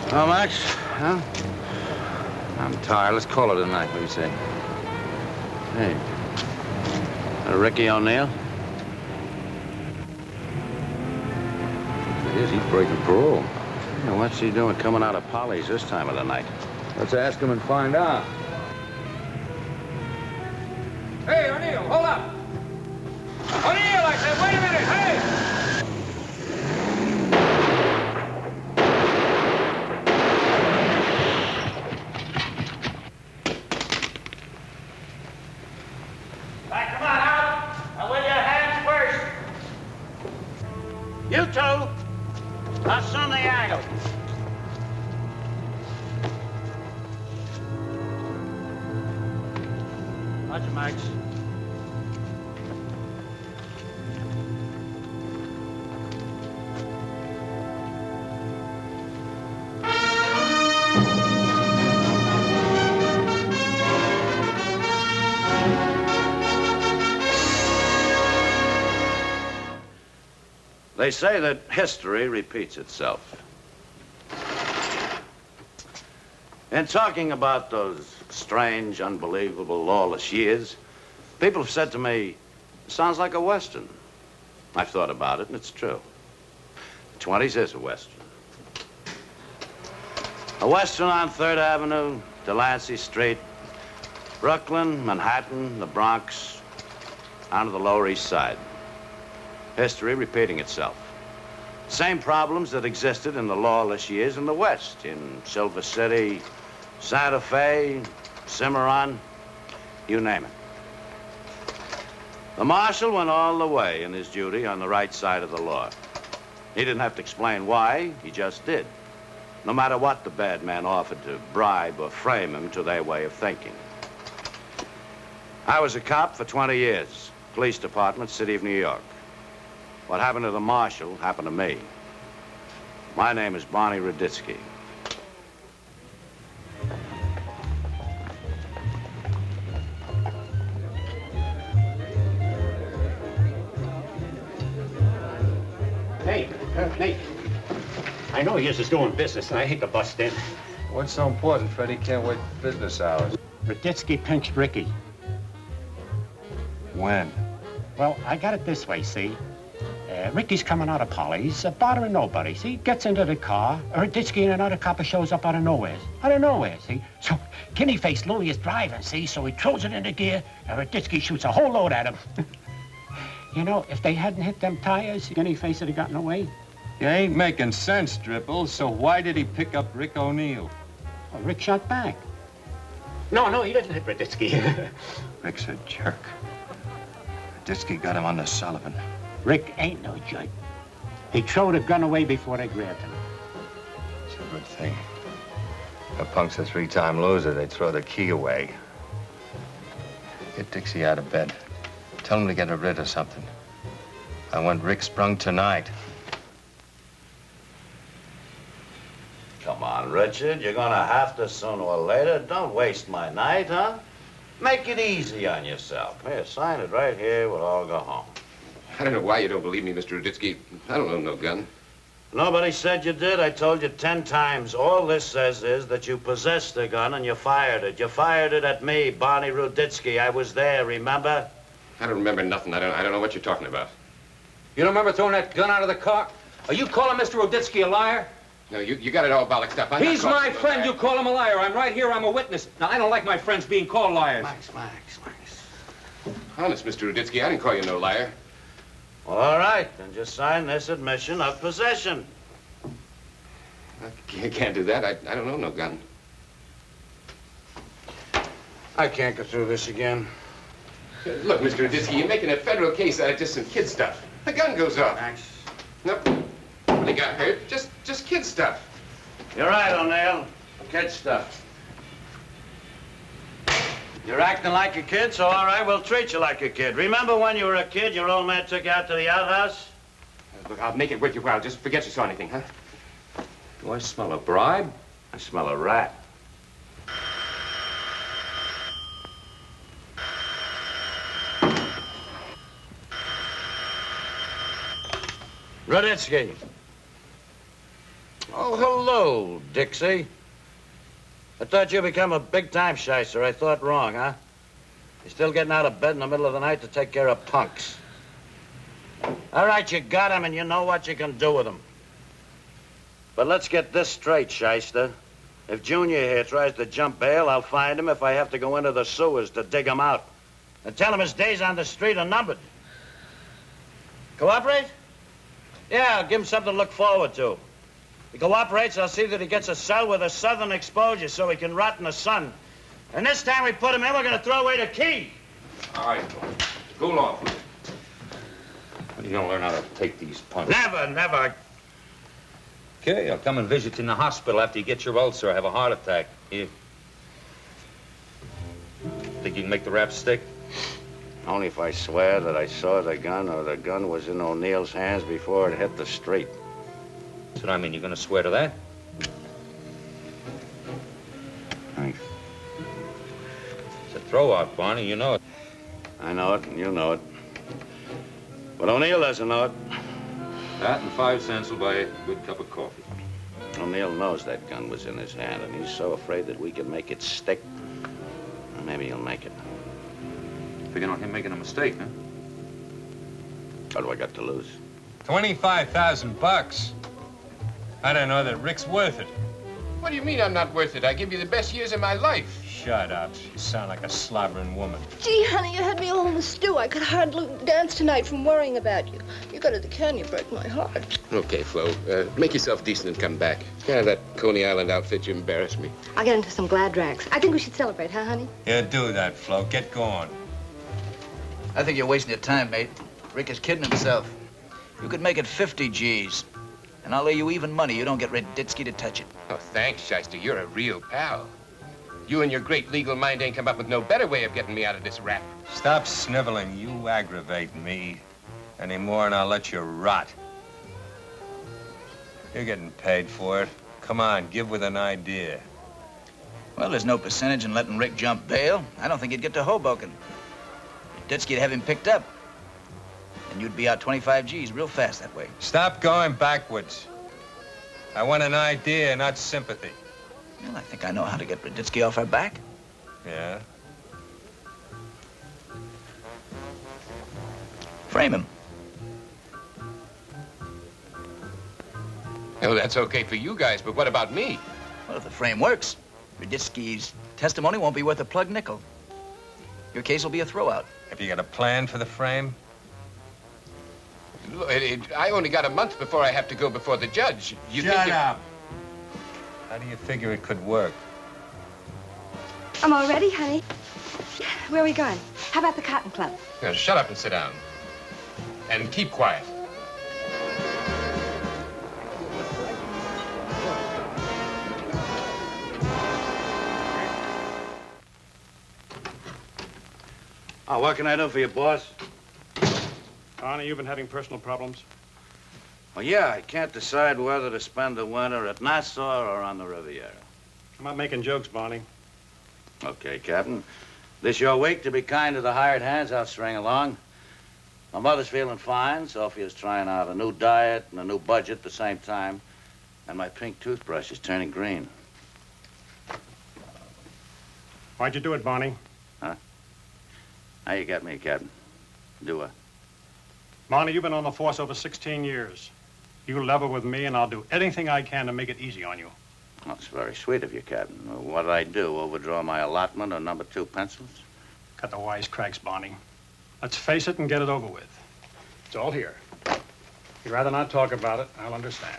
Oh, Max? Huh? I'm tired. Let's call it a night. What do you say? Hey. Ricky O'Neill? It is. He's breaking parole. Yeah, what's he doing coming out of Polly's this time of the night? Let's ask him and find out. Hey, O'Neill, hold up! O'Neill, I said, wait a minute, hey! Right, come on out. And with your hands first. You two, assume the angle. Roger, Max. They say that history repeats itself. In talking about those strange, unbelievable, lawless years, people have said to me, it sounds like a Western. I've thought about it, and it's true. The 20s is a Western. A Western on 3rd Avenue, Delancey Street, Brooklyn, Manhattan, the Bronx, onto the Lower East Side. History repeating itself. Same problems that existed in the lawless years in the West, in Silver City, Santa Fe, Cimarron, you name it. The marshal went all the way in his duty on the right side of the law. He didn't have to explain why, he just did. No matter what the bad man offered to bribe or frame him to their way of thinking. I was a cop for 20 years, police department, City of New York. What happened to the marshal happened to me. My name is Barney Ruditsky. Hey, Nate. I know you're just doing business, and I hate to bust in. What's so important, Freddie? Can't wait business hours. Ruditsky pinched Ricky. When? Well, I got it this way, see? Ricky's coming out of Polly's, bothering nobody, see? Gets into the car, Ruditsky and another copper shows up out of nowhere, see? So, guinea-faced Louie is driving, see? So he throws it into gear, and Ruditsky shoots a whole load at him. You know, if they hadn't hit them tires, guinea-face would have gotten away. You ain't making sense, Dribble. So why did he pick up Rick O'Neill? Well, Rick shot back. No, he didn't hit Ruditsky. Rick's a jerk. Ruditsky got him on the Sullivan. Rick ain't no jerk. He threw the gun away before they grabbed him. It's a good thing. The punk's a 3-time loser. They'd throw the key away. Get Dixie out of bed. Tell him to get rid of something. I want Rick sprung tonight. Come on, Richard. You're gonna have to sooner or later. Don't waste my night, huh? Make it easy on yourself. Here, sign it right here. We'll all go home. I don't know why you don't believe me, Mr. Ruditsky. I don't own no gun. Nobody said you did. I told you 10 times. All this says is that you possessed the gun and you fired it. You fired it at me, Barney Ruditsky. I was there, remember? I don't remember nothing. I don't know what you're talking about. You don't remember throwing that gun out of the car? Are you calling Mr. Ruditsky a liar? No, you got it all bollocked up. He's my friend. You call him a liar. I'm right here. I'm a witness. Now, I don't like my friends being called liars. Max. Honest, Mr. Ruditsky, I didn't call you no liar. Well, all right, then just sign this admission of possession. I can't do that. I don't own no gun. I can't go through this again. Look, Mr. Ruditsky, you're making a federal case out of just some kid stuff. The gun goes off. Max. Nope. Nobody got hurt. Just kid stuff. You're right, O'Neill. Kid stuff. You're acting like a kid, so all right, we'll treat you like a kid. Remember when you were a kid, your old man took you out to the outhouse? Look, I'll make it worth your while. Just forget you saw anything, huh? Do I smell a bribe? I smell a rat. Ruditsky. Oh, hello, Dixie. I thought you become a big-time shyster. I thought wrong, huh? You're still getting out of bed in the middle of the night to take care of punks. All right, you got him, and you know what you can do with him. But let's get this straight, shyster. If Junior here tries to jump bail, I'll find him if I have to go into the sewers to dig him out. And tell him his days on the street are numbered. Cooperate? Yeah, I'll give him something to look forward to. If he cooperates, I'll see that he gets a cell with a southern exposure so he can rot in the sun. And this time we put him in, we're gonna throw away the key. All right, cool off. When are you gonna learn how to take these punches? Never. Okay, I'll come and visit you in the hospital after you get your ulcer or have a heart attack. Here. Think you can make the rap stick? Only if I swear that I saw the gun or the gun was in O'Neill's hands before it hit the street. That's what I mean. You gonna swear to that? Thanks. It's a throw-out, Barney. You know it. I know it, and you know it. But O'Neill doesn't know it. That and 5 cents will buy a good cup of coffee. O'Neill knows that gun was in his hand, and he's so afraid that we can make it stick. Well, maybe he'll make it. Figuring on him making a mistake, huh? What do I got to lose? $25,000. I don't know that Rick's worth it. What do you mean I'm not worth it? I give you the best years of my life. Shut up. You sound like a slobbering woman. Gee, honey, you had me all in the stew. I could hardly dance tonight from worrying about you. You go to the can, you break my heart. Okay, Flo. Make yourself decent and come back. Yeah, that Coney Island outfit, you embarrassed me. I'll get into some glad rags. I think we should celebrate, huh, honey? Yeah, do that, Flo. Get going. I think you're wasting your time, mate. Rick is kidding himself. You could make it 50 G's. And I'll lay you even money you don't get Ruditsky to touch it. Oh, thanks, Shyster. You're a real pal. You and your great legal mind ain't come up with no better way of getting me out of this rap. Stop sniveling. You aggravate me any more and I'll let you rot. You're getting paid for it. Come on, give with an idea. Well, there's no percentage in letting Rick jump bail. I don't think he'd get to Hoboken. Ruditsky'd have him picked up. And you'd be out 25 G's real fast that way. Stop going backwards. I want an idea, not sympathy. Well, I think I know how to get Ruditsky off our back. Yeah? Frame him. Oh, that's okay for you guys, but what about me? Well, if the frame works, Ruditsky's testimony won't be worth a plug nickel. Your case will be a throwout. Have you got a plan for the frame? Look, I only got a month before I have to go before the judge. You Shut think up. How do you figure it could work? I'm all ready, honey. Where are we going? How about the Cotton Club? Now, shut up and sit down. And keep quiet. Oh, what can I do for you, boss? Barney, you've been having personal problems? Well, yeah, I can't decide whether to spend the winter at Nassau or on the Riviera. I'm not making jokes, Barney. Okay, Captain. This your week to be kind to the hired hands. I'll string along. My mother's feeling fine. Sophia's trying out a new diet and a new budget at the same time. And my pink toothbrush is turning green. Why'd you do it, Barney? Huh? How you got me, Captain? Do I? Barney, you've been on the force over 16 years. You level with me, and I'll do anything I can to make it easy on you. Well, it's very sweet of you, Captain. What did I do? Overdraw my allotment or number 2 pencils? Cut the wisecracks, Barney. Let's face it and get it over with. It's all here. If you'd rather not talk about it, I'll understand.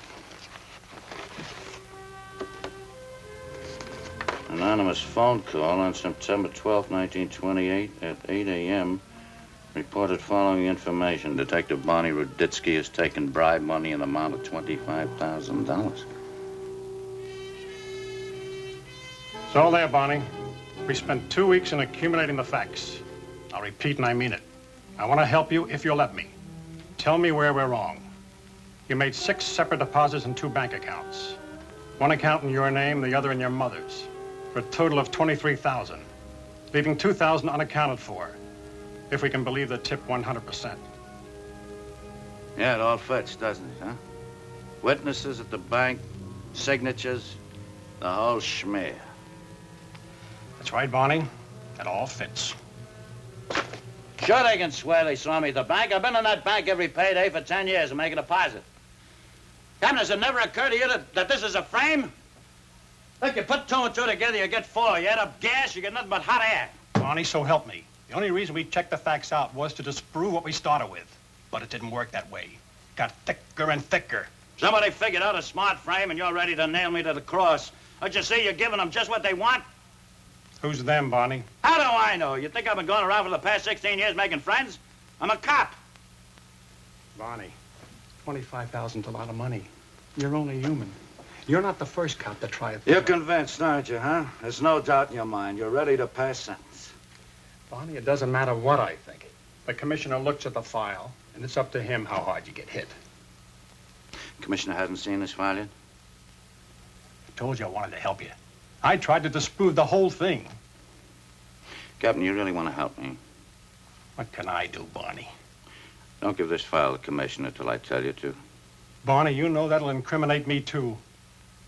Anonymous phone call on September 12, 1928 at 8 a.m. reported following information. Detective Barney Ruditsky has taken bribe money in the amount of $25,000. It's all there, Barney. We spent 2 weeks in accumulating the facts. I'll repeat, and I mean it. I want to help you if you'll let me. Tell me where we're wrong. You made 6 separate deposits in 2 bank accounts. One account in your name, the other in your mother's, for a total of $23,000, leaving $2,000 unaccounted for, if we can believe the tip 100%. Yeah, it all fits, doesn't it, huh? Witnesses at the bank, signatures, the whole schmear. That's right, Barney. It all fits. Sure they can swear they saw me at the bank. I've been in that bank every payday for 10 years and make a deposit. Captain, does it never occur to you that this is a frame? Look, you put 2 and 2 together, you get 4. You add up gas, you get nothing but hot air. Barney, so help me. The only reason we checked the facts out was to disprove what we started with. But it didn't work that way. It got thicker and thicker. Somebody figured out a smart frame and you're ready to nail me to the cross. Don't you see you're giving them just what they want? Who's them, Barney? How do I know? You think I've been going around for the past 16 years making friends? I'm a cop. Barney, $25,000's a lot of money. You're only human. You're not the first cop to try it. You're convinced, aren't you, huh? There's no doubt in your mind. You're ready to pass sentence. Barney, it doesn't matter what I think. The commissioner looks at the file, and it's up to him how hard you get hit. Commissioner hasn't seen this file yet? I told you I wanted to help you. I tried to disprove the whole thing. Captain, you really want to help me? What can I do, Barney? Don't give this file to the commissioner till I tell you to. Barney, you know that'll incriminate me, too.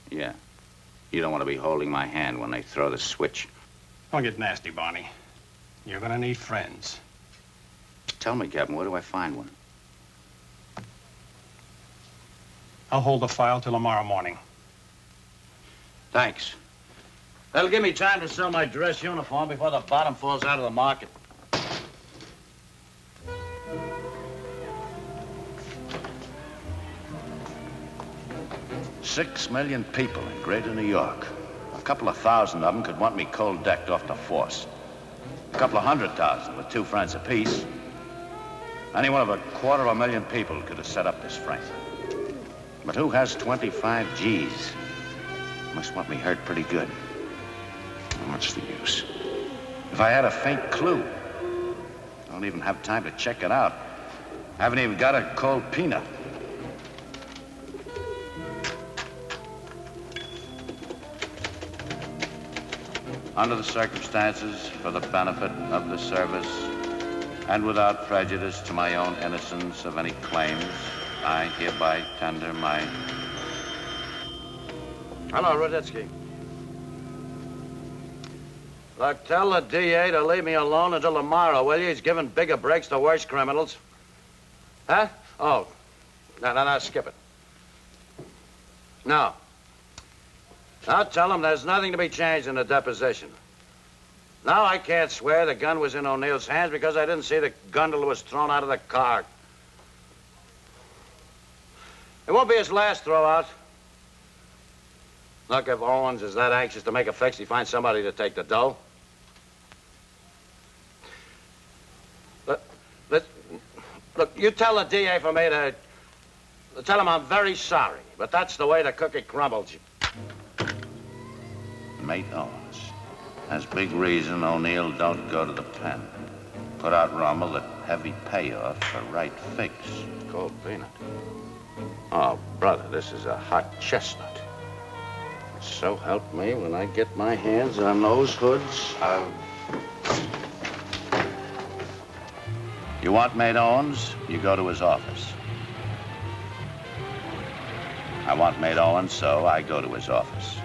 Yeah. You don't want to be holding my hand when they throw the switch. Don't get nasty, Barney. You're gonna need friends. Tell me, Captain, where do I find one? I'll hold the file till tomorrow morning. Thanks. That'll give me time to sell my dress uniform before the bottom falls out of the market. $6 million people in greater New York. A couple of thousand of them could want me cold-decked off the force. A couple of 100,000 with 2 friends apiece. Any one of 250,000 people could have set up this frame. But who has 25 G's? Must want me hurt pretty good. What's the use? If I had a faint clue, I don't even have time to check it out. I haven't even got a cold peanut. Under the circumstances, for the benefit of the service, and without prejudice to my own innocence of any claims, I hereby tender my... Hello, Ruditsky. Look, tell the DA to leave me alone until tomorrow, will you? He's giving bigger breaks to worse criminals. Huh? Oh. No, skip it. No. Now tell him there's nothing to be changed in the deposition. Now I can't swear the gun was in O'Neill's hands because I didn't see the gun till it was thrown out of the car. It won't be his last throw-out. Look, if Owens is that anxious to make a fix, he finds somebody to take the dough. Look, you tell the DA for me to tell him I'm very sorry, but that's the way the cookie crumbles. Mate Owens. That's big reason O'Neill don't go to the pen. Put out Rummel at heavy payoff for right fix. Cold peanut. Oh, brother, this is a hot chestnut. So help me when I get my hands on those hoods. You want Mate Owens? You go to his office. I want Mate Owens, so I go to his office.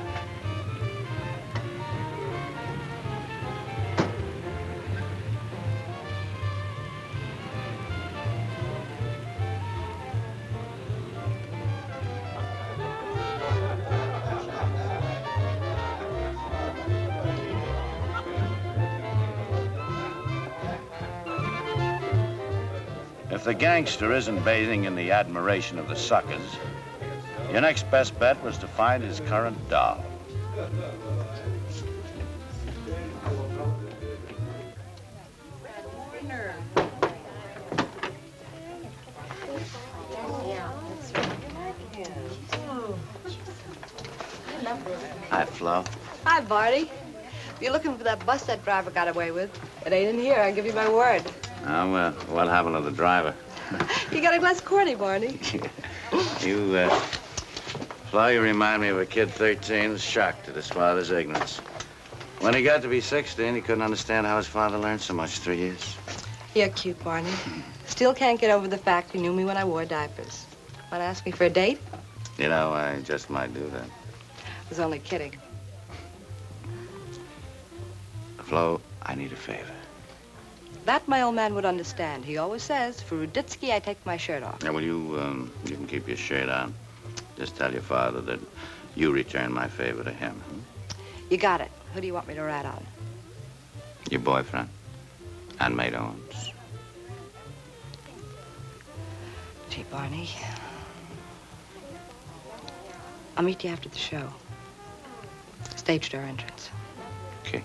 If the gangster isn't bathing in the admiration of the suckers, your next best bet was to find his current doll. Hi, Flo. Hi, Barney. If you're looking for that bus that driver got away with, it ain't in here, I'll give you my word. Oh, well, what happened to the driver? You got it less corny, Barney. Flo, you remind me of a kid 13 shocked at his father's ignorance. When he got to be 16, he couldn't understand how his father learned so much 3 years. You're cute, Barney. Still can't get over the fact you knew me when I wore diapers. Want to ask me for a date? You know, I just might do that. was only kidding. Flo, I need a favor. That my old man would understand. He always says, for Ruditsky, I take my shirt off. Yeah, well, you can keep your shirt on. Just tell your father that you return my favor to him. You got it. Who do you want me to rat on? Your boyfriend, Handmaid Owens. Gee, Barney. I'll meet you after the show. Stage door entrance. Okay.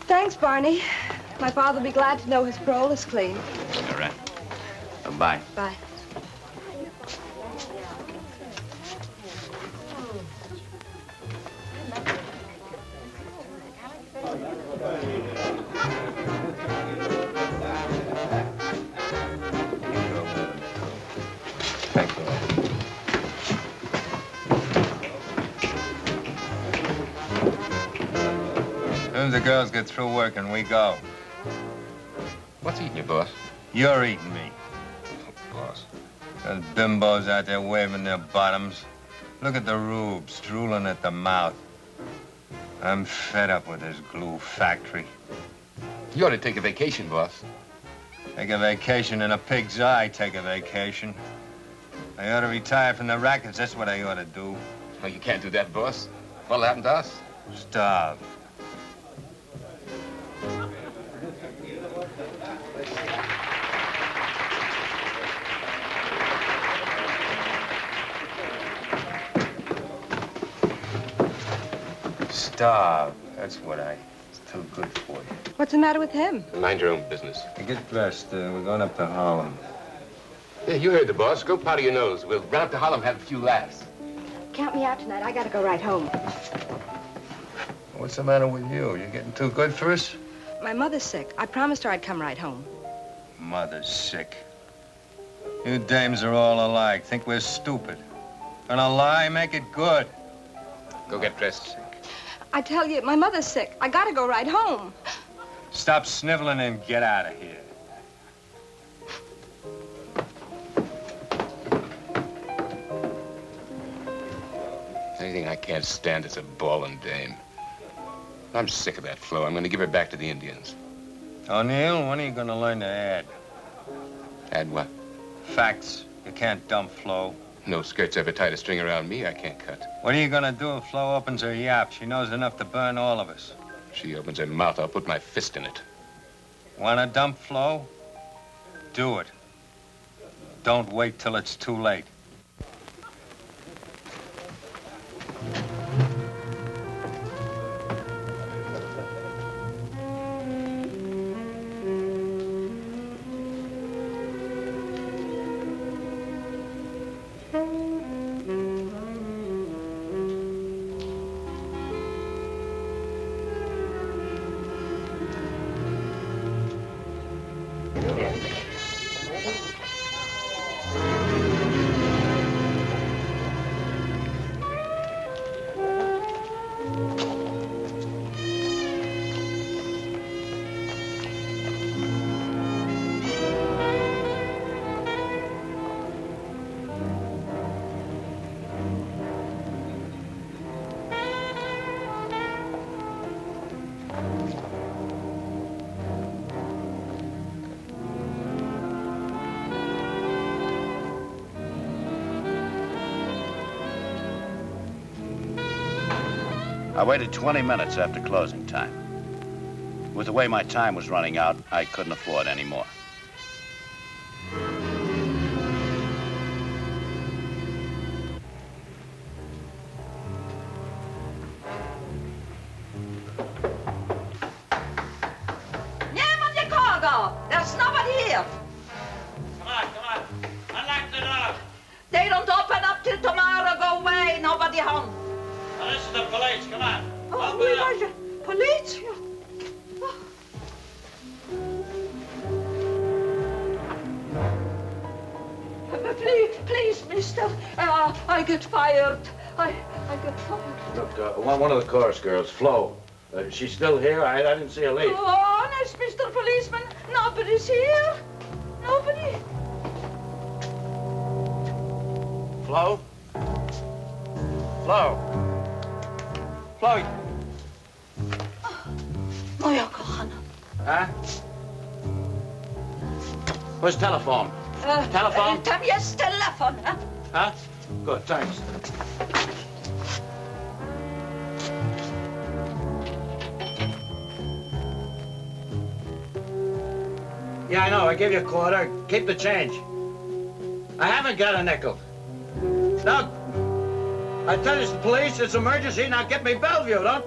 Thanks, Barney. My father will be glad to know his parole is clean. All right. Bye. Bye. Thank you. As soon as the girls get through working, we go. What's eating you, boss? You're eating me. Boss. Those bimbos out there waving their bottoms. Look at the rubes drooling at the mouth. I'm fed up with this glue factory. You ought to take a vacation, boss. Take a vacation in a pig's eye, take a vacation. I ought to retire from the rackets, that's what I ought to do. Oh, you can't do that, boss. What'll happen to us? Starve. Starve. That's what it's too good for you. What's the matter with him? Mind your own business. Get dressed. We're going up to Harlem. Yeah, you heard the boss. Go powder your nose. We'll run up to Harlem, have a few laughs. Count me out tonight. I gotta go right home. What's the matter with you? You getting too good for us? My mother's sick. I promised her I'd come right home. Mother's sick. You dames are all alike. Think we're stupid. Gonna lie, make it good. Go get dressed. I tell you, my mother's sick. I gotta go right home. Stop sniveling and get out of here. Anything I can't stand is a ballin' dame. I'm sick of that Flo. I'm gonna give her back to the Indians. O'Neill, when are you gonna learn to add? Add what? Facts. You can't dump Flo. No skirt's ever tied a string around me. I can't cut. What are you gonna do if Flo opens her yap? She knows enough to burn all of us. If she opens her mouth, I'll put my fist in it. Wanna dump Flo? Do it. Don't wait till it's too late. I waited 20 minutes after closing time. With the way my time was running out, I couldn't afford any more. There's nobody here. Come on. Unlock the door. They don't open up till tomorrow. Go away. Nobody home. Now, this is the police. Come on. Oh, Open it up. Police? Please, mister. I get fired. I get fired. Look, one of the chorus girls, Flo. She's still here? I didn't see her leave. Oh, honest, Mr. Policeman. Nobody's here. Nobody. Flo? Flo. Flo. Moja kochana. Huh? Where's the telephone? Telephone? Tam jest telefon. Huh? Good, thanks. Yeah, I know. I gave you a quarter. Keep the change. I haven't got a nickel. Now, I tell you, it's the police. It's emergency. Now get me Bellevue, don't?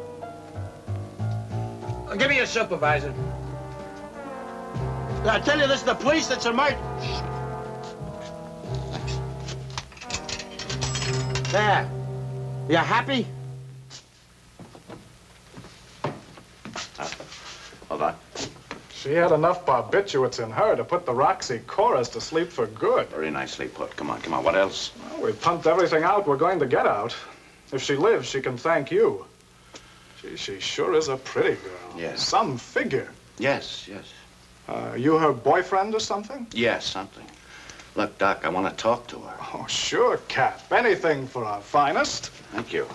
Give me your supervisor. I tell you, this is the police. It's emergency. There. You happy? Hold on. She had enough barbiturates in her to put the Roxy chorus to sleep for good. Very nicely put. Come on, come on. What else? Well, we pumped everything out we're going to get out. If she lives, she can thank you. She sure is a pretty girl. Yes. Some figure. Yes, yes. You her boyfriend or something? Yes, something. Look, Doc, I want to talk to her. Oh, sure, Cap. Anything for our finest. Thank you.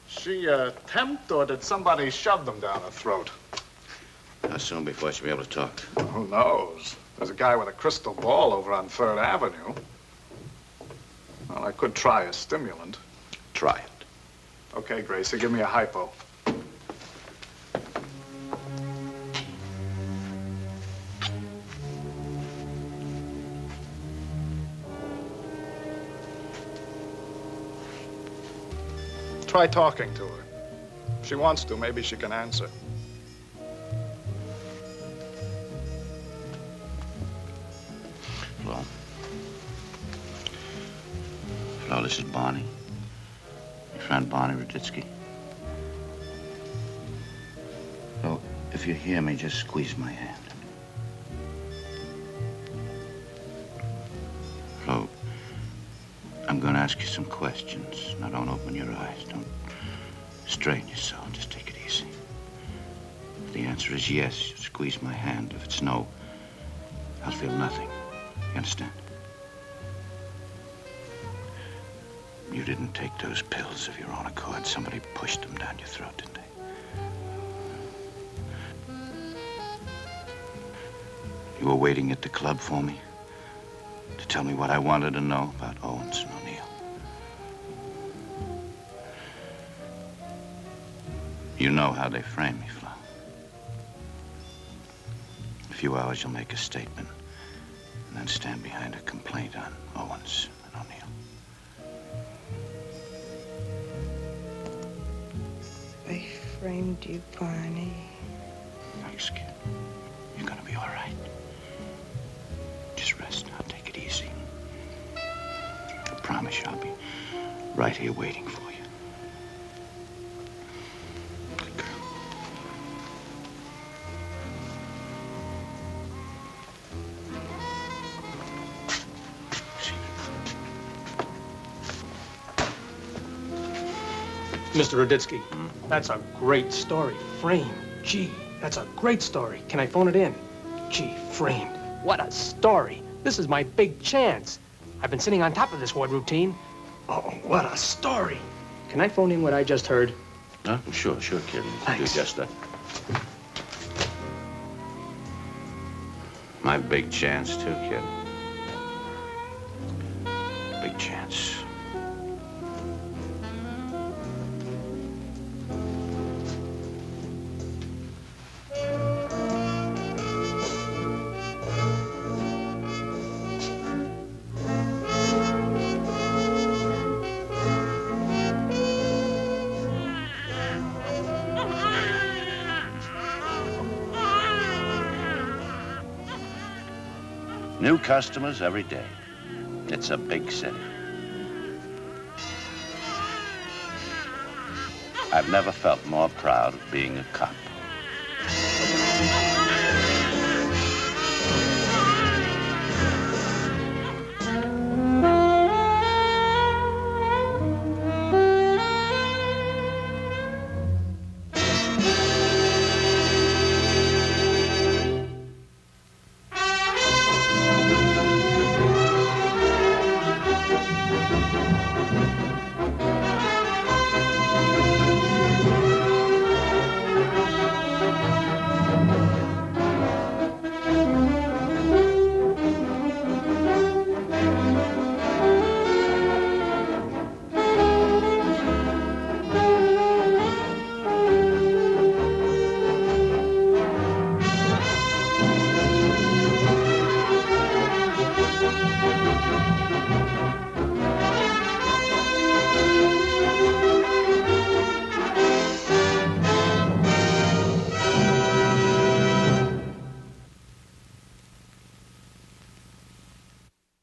She temped, or did somebody shove them down her throat? How soon before she'll be able to talk? Who knows? There's a guy with a crystal ball over on 3rd Avenue. Well, I could try a stimulant. Try it. Okay, Gracie, give me a hypo. Try talking to her. If she wants to, maybe she can answer. Flo. Flo, this is Barney. Your friend Barney Ruditsky. Flo, if you hear me, just squeeze my hand. Flo, I'm going to ask you some questions. Now, don't open your eyes. Don't strain yourself. Just take it easy. If the answer is yes, you squeeze my hand. If it's no, I'll feel nothing. You understand? You didn't take those pills of your own accord. Somebody pushed them down your throat, didn't they? You were waiting at the club for me to tell me what I wanted to know about Owens and O'Neill. You know how they frame me, Flo. In a few hours, you'll make a statement and then stand behind a complaint on Owens and O'Neill. They framed you, Barney. Thanks, kid. You're gonna be all right. Just rest now. Take it easy. I promise you I'll be right here waiting for you. Good girl. Mr. Ruditsky, that's a great story. Framed. Gee, that's a great story. Can I phone it in? Gee, framed. What a story. This is my big chance. I've been sitting on top of this ward routine. Oh, what a story. Can I phone in what I just heard? Huh? Sure, kid. Thanks. Do just that. My big chance, too, kid. Big chance. New customers every day. It's a big city. I've never felt more proud of being a cop.